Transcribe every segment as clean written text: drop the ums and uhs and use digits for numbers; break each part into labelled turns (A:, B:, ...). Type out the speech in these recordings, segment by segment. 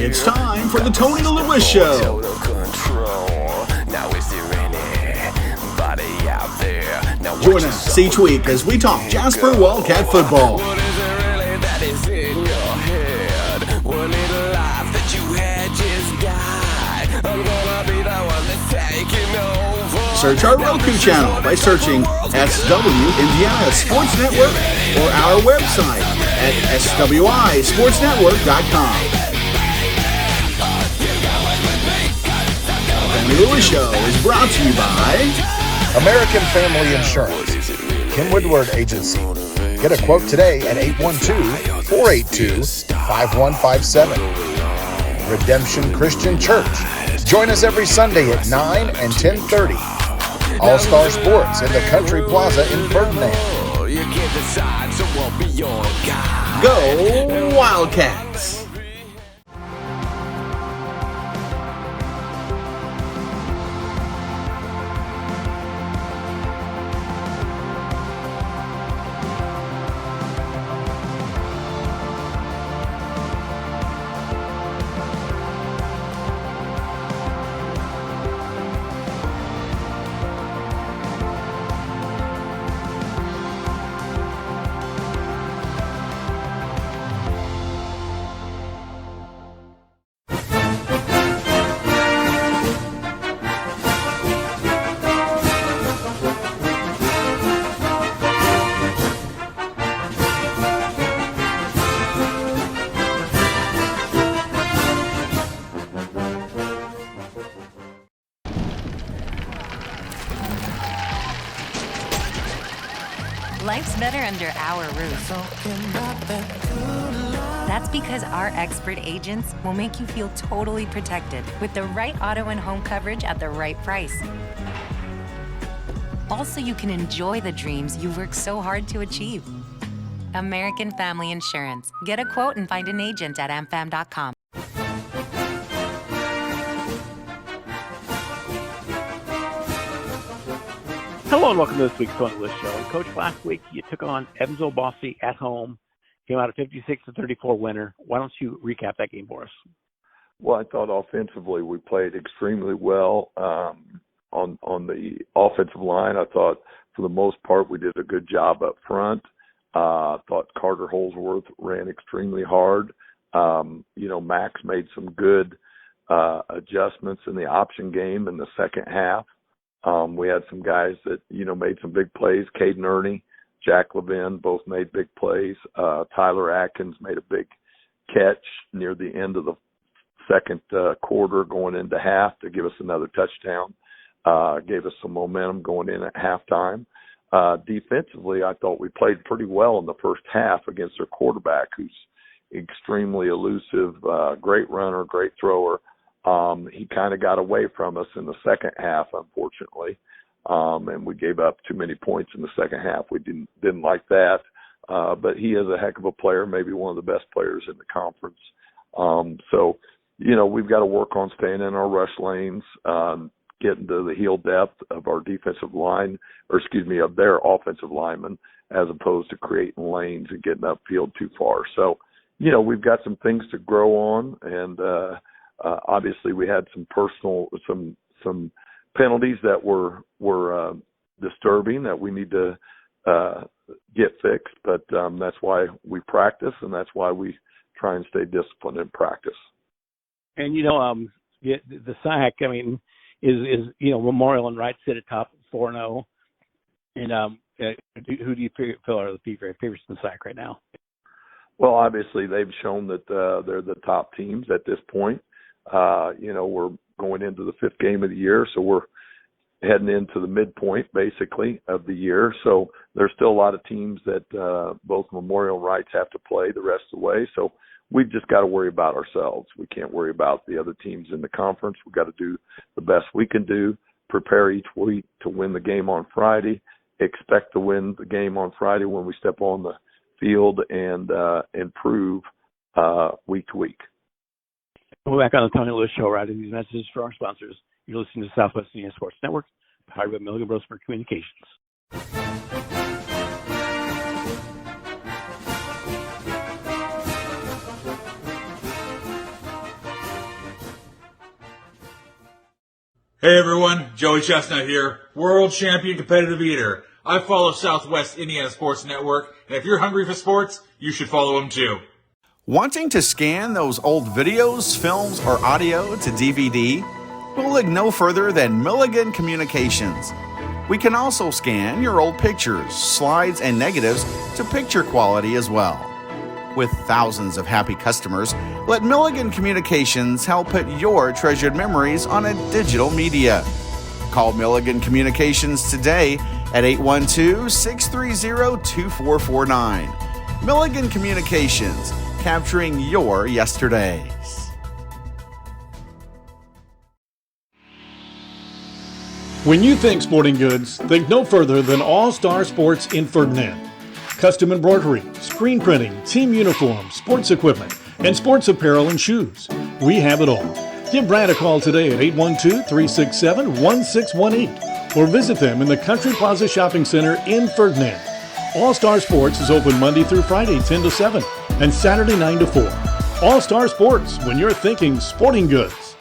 A: It's time for the Tony Lewis Show. Join us each week as we talk Jasper Wildcat football. Search our Roku channel by searching SW Indiana Sports Network or our website at swisportsnetwork.com. The Tony Lewis Show is brought to you by
B: American Family Insurance, Ken Woodward Agency. Get a quote today at 812-482-5157. Redemption Christian Church. Join us every Sunday at 9 and 10:30. All-Star Sports in the Country Plaza in Ferdinand.
A: Go Wildcats!
C: Life's better under our roof. That's because our expert agents will make you feel totally protected with the right auto and home coverage at the right price. Also, you can enjoy the dreams you've worked so hard to achieve. American Family Insurance. Get a quote and find an agent at amfam.com.
D: Hello and welcome to this week's Tony Lewis Show. And Coach, last week you took on Evansville Bosse at home, came out a 56-34 winner. Why don't you recap that game for us?
E: Well, I thought offensively we played extremely well on the offensive line. I thought for the most part we did a good job up front. I thought Carter Holsworth ran extremely hard. Max made some good adjustments in the option game in the second half. We had some guys that, made some big plays. Caden Ernie, Jack Levin both made big plays. Tyler Atkins made a big catch near the end of the second quarter going into half to give us another touchdown. Gave us some momentum going in at halftime. Defensively, I thought we played pretty well in the first half against their quarterback, who's extremely elusive, great runner, great thrower. He kind of got away from us in the second half, unfortunately, and we gave up too many points in the second half. We didn't like that, but he is a heck of a player, maybe one of the best players in the conference. We've got to work on staying in our rush lanes, getting to the heel depth of our defensive line, of their offensive linemen, as opposed to creating lanes and getting upfield too far. So, we've got some things to grow on, and obviously, we had some penalties that were disturbing that we need to get fixed. But that's why we practice, and that's why we try and stay disciplined in practice.
D: And the SAC, is Memorial and Wright sit atop 4-0, and who do you feel are the favorites in the SAC right now?
E: Well, obviously, they've shown that they're the top teams at this point. We're going into the fifth game of the year, so we're heading into the midpoint, basically, of the year. So there's still a lot of teams that both Memorial and Wrights have to play the rest of the way. So we've just got to worry about ourselves. We can't worry about the other teams in the conference. We've got to do the best we can do, prepare each week to win the game on Friday, expect to win the game on Friday when we step on the field, and improve week to week.
D: We're back on the Tony Lewis Show, right? These messages for our sponsors. You're listening to Southwest Indiana Sports Network, powered by Milligan Brosper Communications.
F: Hey everyone, Joey Chestnut here, world champion competitive eater. I follow Southwest Indiana Sports Network, and if you're hungry for sports, you should follow them too.
A: Wanting to scan those old videos, films, or audio to DVD? We'll look no further than Milligan Communications. We can also scan your old pictures, slides, and negatives to picture quality as well. With thousands of happy customers, let Milligan Communications help put your treasured memories on a digital media. Call Milligan Communications today at 812-630-2449. Milligan Communications, capturing your yesterdays.
G: When you think sporting goods, think no further than All Star Sports in Ferdinand. Custom embroidery, screen printing, team uniforms, sports equipment, and sports apparel and shoes. We have it all. Give Brad a call today at 812-367-1618 or visit them in the Country Plaza Shopping Center in Ferdinand. All Star Sports is open Monday through Friday 10 to 7 and Saturday 9 to 4. All Star Sports, when you're thinking sporting goods.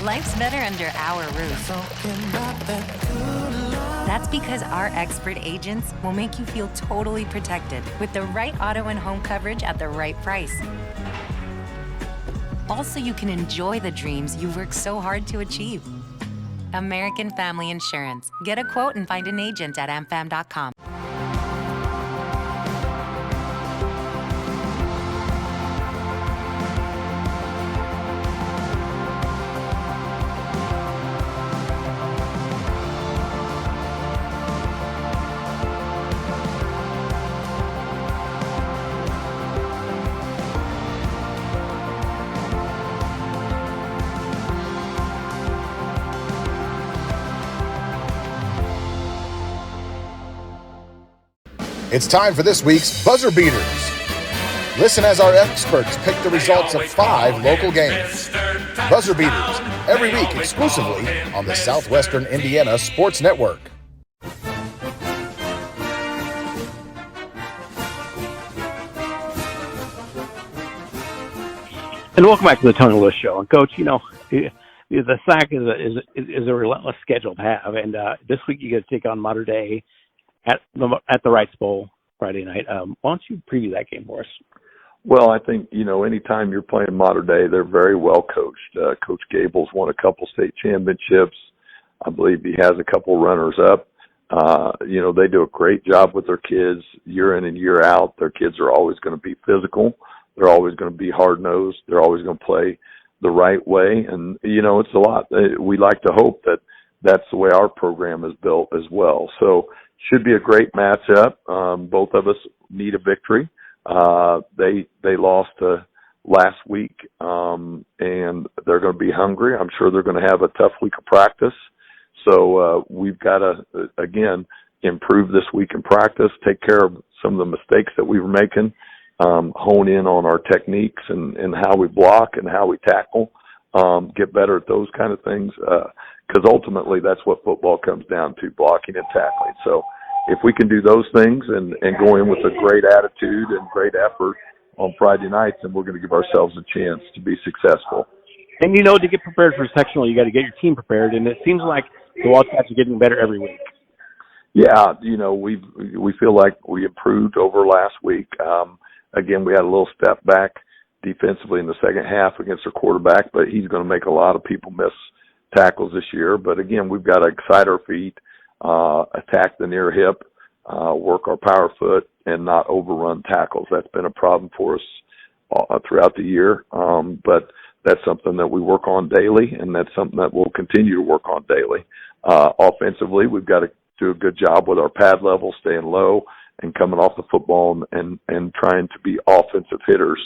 C: Life's better under our roof. That's because our expert agents will make you feel totally protected with the right auto and home coverage at the right price. Also, you can enjoy the dreams you've worked so hard to achieve. American Family Insurance. Get a quote and find an agent at amfam.com.
B: It's time for this week's Buzzer Beaters. Listen as our experts pick the results of 5 local games. Buzzer Beaters, every week exclusively on the Southwestern Indiana Sports Network.
D: And welcome back to the Tony Lewis Show. And Coach, the SAC is a relentless schedule to have. And this week you got to take on Mater Dei at the Wrights Bowl Friday night. Why don't you preview that game for us?
E: Well, I think, anytime you're playing Mater Dei, they're very well coached. Coach Gable's won a couple state championships. I believe he has a couple runners up. They do a great job with their kids year in and year out. Their kids are always going to be physical. They're always going to be hard-nosed. They're always going to play the right way. And, it's a lot. We like to hope that that's the way our program is built as well. So should be a great matchup. Both of us need a victory. They lost last week, and they're going to be hungry. I'm sure they're going to have a tough week of practice. So we've got to, again, improve this week in practice, take care of some of the mistakes that we were making, hone in on our techniques and how we block and how we tackle, get better at those kind of things, because ultimately that's what football comes down to, blocking and tackling. So if we can do those things and go in with a great attitude and great effort on Friday nights, then we're going to give ourselves a chance to be successful.
D: And, to get prepared for sectional, you got to get your team prepared, and it seems like the Wildcats are getting better every week.
E: Yeah, we feel like we improved over last week. Again, we had a little step back defensively in the second half against our quarterback, but he's going to make a lot of people miss tackles this year. But again, we've got to excite our feet, attack the near hip, work our power foot, and not overrun tackles. That's been a problem for us throughout the year. But that's something that we work on daily, and that's something that we'll continue to work on daily. Offensively, we've got to do a good job with our pad level, staying low and coming off the football and trying to be offensive hitters.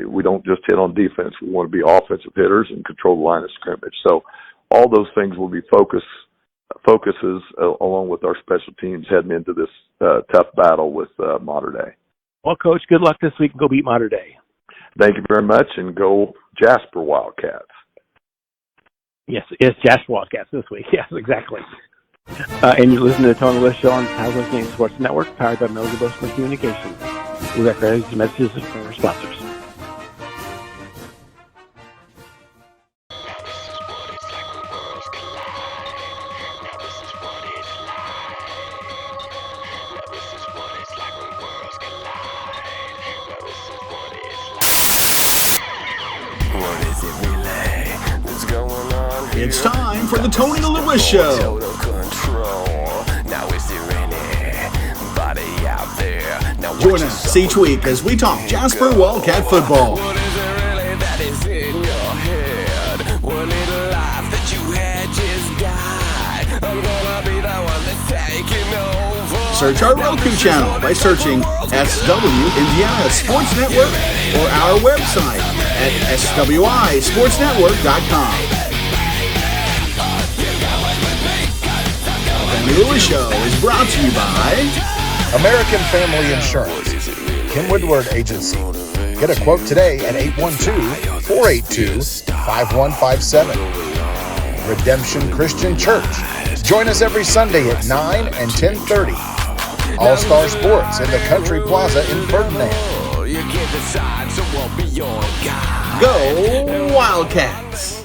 E: We don't just hit on defense. We want to be offensive hitters and control the line of scrimmage. So all those things will be focuses along with our special teams heading into this tough battle with Mater Dei.
D: Well, Coach, good luck this week and go beat Mater Dei.
E: Thank you very much, and go Jasper Wildcats.
D: Yes, it's Jasper Wildcats this week. Yes, exactly. And you're listening to the Tony Lewis Show on Southwest Indiana Sports Network, powered by Miller Bozeman Communications. We'll get ready to messages from our sponsors.
A: It's time for the Tony Lewis Show. Join us each week as we talk Jasper Wildcat football. Search our Roku channel by searching SW Indiana Sports Network or our website at SWISportsNetwork.com. The Tony Lewis Show is brought to you by
B: American Family Insurance, Kim Woodward Agency. Get a quote today at 812-482-5157. Redemption Christian Church. Join us every Sunday at 9 and 10:30. All-Star Sports in the Country Plaza in Ferdinand.
A: Go Wildcats!